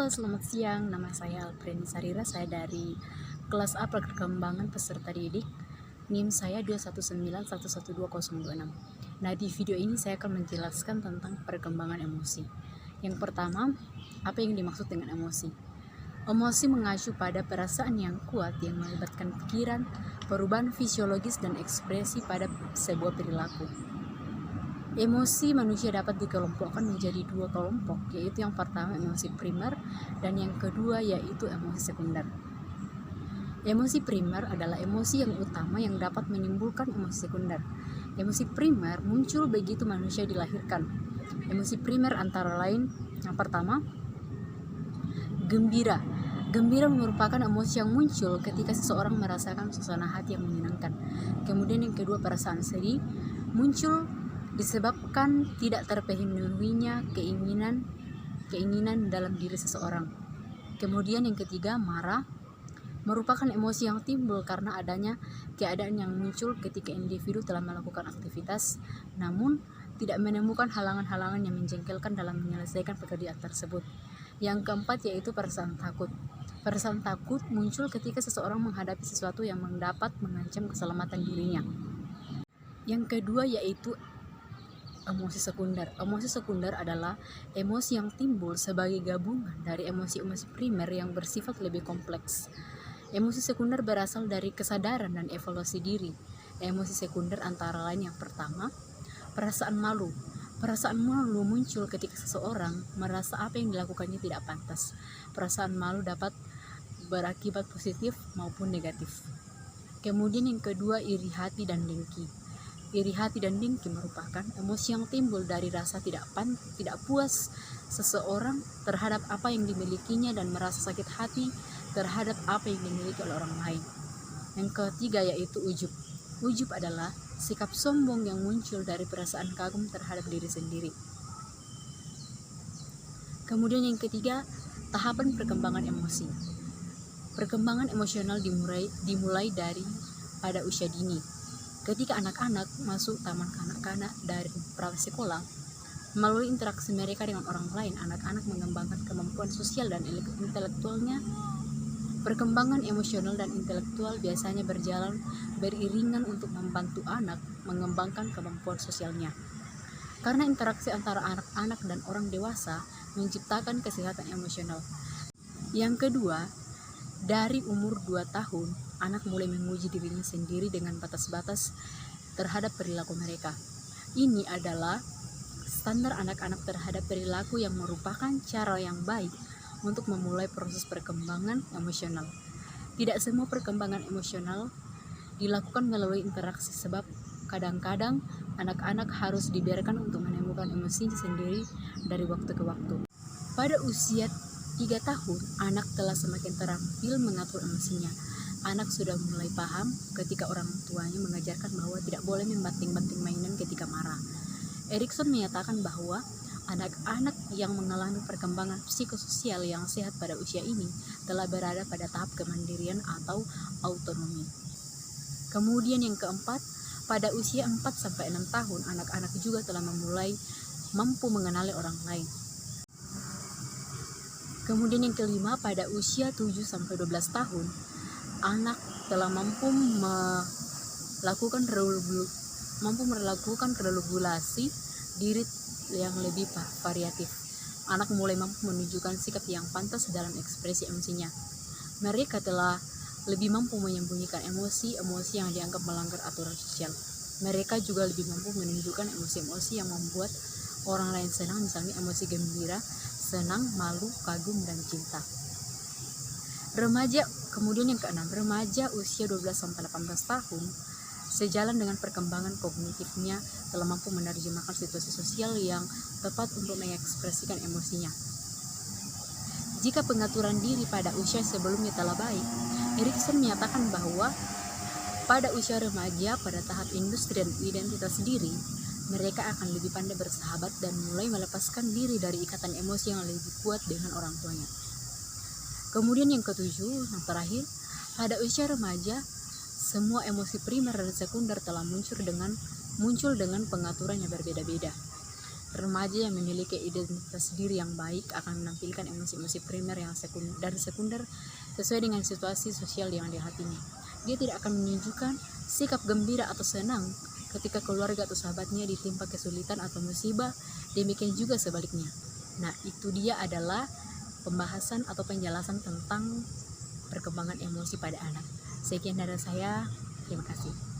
Halo, selamat siang. Nama saya Alpreni Sarira. Saya dari kelas A Perkembangan Peserta Didik. NIM saya 219112026. Nah, di video ini saya akan menjelaskan tentang perkembangan emosi. Yang pertama, apa yang dimaksud dengan emosi? Emosi mengacu pada perasaan yang kuat yang melibatkan pikiran, perubahan fisiologis, dan ekspresi pada sebuah perilaku. Emosi manusia dapat dikelompokkan menjadi dua kelompok, yaitu yang pertama emosi primer dan yang kedua yaitu emosi sekunder. Emosi primer adalah emosi yang utama yang dapat menimbulkan emosi sekunder. Emosi primer muncul begitu manusia dilahirkan. Emosi primer antara lain, yang pertama, gembira. Gembira merupakan emosi yang muncul ketika seseorang merasakan suasana hati yang menyenangkan. Kemudian yang kedua, perasaan sedih muncul disebabkan tidak terpenuhinya keinginan dalam diri seseorang. Kemudian yang ketiga, marah merupakan emosi yang timbul karena adanya keadaan yang muncul ketika individu telah melakukan aktivitas namun tidak menemukan halangan-halangan yang menjengkelkan dalam menyelesaikan pekerjaan tersebut. Yang keempat yaitu perasaan takut. Perasaan takut muncul ketika seseorang menghadapi sesuatu yang dapat mengancam keselamatan dirinya. Yang kedua yaitu emosi sekunder. Emosi sekunder adalah emosi yang timbul sebagai gabungan dari emosi-emosi primer yang bersifat lebih kompleks. Emosi sekunder berasal dari kesadaran dan evaluasi diri. Emosi sekunder antara lain yang pertama, perasaan malu. Perasaan malu muncul ketika seseorang merasa apa yang dilakukannya tidak pantas. Perasaan malu dapat berakibat positif maupun negatif. Kemudian yang kedua, iri hati dan dengki. Iri hati dan dengki merupakan emosi yang timbul dari rasa tidak puas seseorang terhadap apa yang dimilikinya dan merasa sakit hati terhadap apa yang dimiliki oleh orang lain. Yang ketiga yaitu ujub. Ujub adalah sikap sombong yang muncul dari perasaan kagum terhadap diri sendiri. Kemudian yang ketiga, tahapan perkembangan emosi. Perkembangan emosional dimulai dari pada usia dini. Ketika anak-anak masuk taman kanak-kanak dari prasekolah, melalui interaksi mereka dengan orang lain, anak-anak mengembangkan kemampuan sosial dan intelektualnya. Perkembangan emosional dan intelektual biasanya berjalan beriringan untuk membantu anak mengembangkan kemampuan sosialnya. Karena interaksi antara anak-anak dan orang dewasa menciptakan kesehatan emosional. Yang kedua, dari umur 2 tahun, anak mulai menguji dirinya sendiri dengan batas-batas terhadap perilaku mereka. Ini adalah standar anak-anak terhadap perilaku yang merupakan cara yang baik untuk memulai proses perkembangan emosional. Tidak semua perkembangan emosional dilakukan melalui interaksi sebab kadang-kadang anak-anak harus dibiarkan untuk menemukan emosinya sendiri dari waktu ke waktu. Pada usia 3 tahun, anak telah semakin terampil mengatur emosinya. Anak sudah mulai paham ketika orang tuanya mengajarkan bahwa tidak boleh membanting-banting mainan ketika marah. Erikson menyatakan bahwa anak-anak yang mengalami perkembangan psikososial yang sehat pada usia ini telah berada pada tahap kemandirian atau autonomi. Kemudian yang keempat, pada usia 4-6 tahun, anak-anak juga telah memulai mampu mengenali orang lain. Kemudian yang kelima, pada usia 7-12 tahun, anak telah mampu melakukan regulasi diri yang lebih variatif. Anak mulai mampu menunjukkan sikap yang pantas dalam ekspresi emosinya. Mereka telah lebih mampu menyembunyikan emosi-emosi yang dianggap melanggar aturan sosial. Mereka juga lebih mampu menunjukkan emosi-emosi yang membuat orang lain senang, misalnya emosi gembira, senang, malu, kagum, dan cinta. Remaja, kemudian yang keenam, remaja usia 12-18 tahun, sejalan dengan perkembangan kognitifnya, telah mampu menerjemahkan situasi sosial yang tepat untuk mengekspresikan emosinya. Jika pengaturan diri pada usia sebelumnya telah baik, Erikson menyatakan bahwa pada usia remaja, pada tahap industri dan identitas diri, mereka akan lebih pandai bersahabat dan mulai melepaskan diri dari ikatan emosi yang lebih kuat dengan orang tuanya. Kemudian yang ketujuh, yang terakhir, pada usia remaja, semua emosi primer dan sekunder telah muncul dengan pengaturan yang berbeda-beda. Remaja yang memiliki identitas diri yang baik akan menampilkan emosi-emosi primer yang sekunder sesuai dengan situasi sosial yang dihatinya. Dia tidak akan menunjukkan sikap gembira atau senang ketika keluarga atau sahabatnya ditimpa kesulitan atau musibah, demikian juga sebaliknya. Nah, itu dia adalah pembahasan atau penjelasan tentang perkembangan emosi pada anak. Sekian dari saya, terima kasih.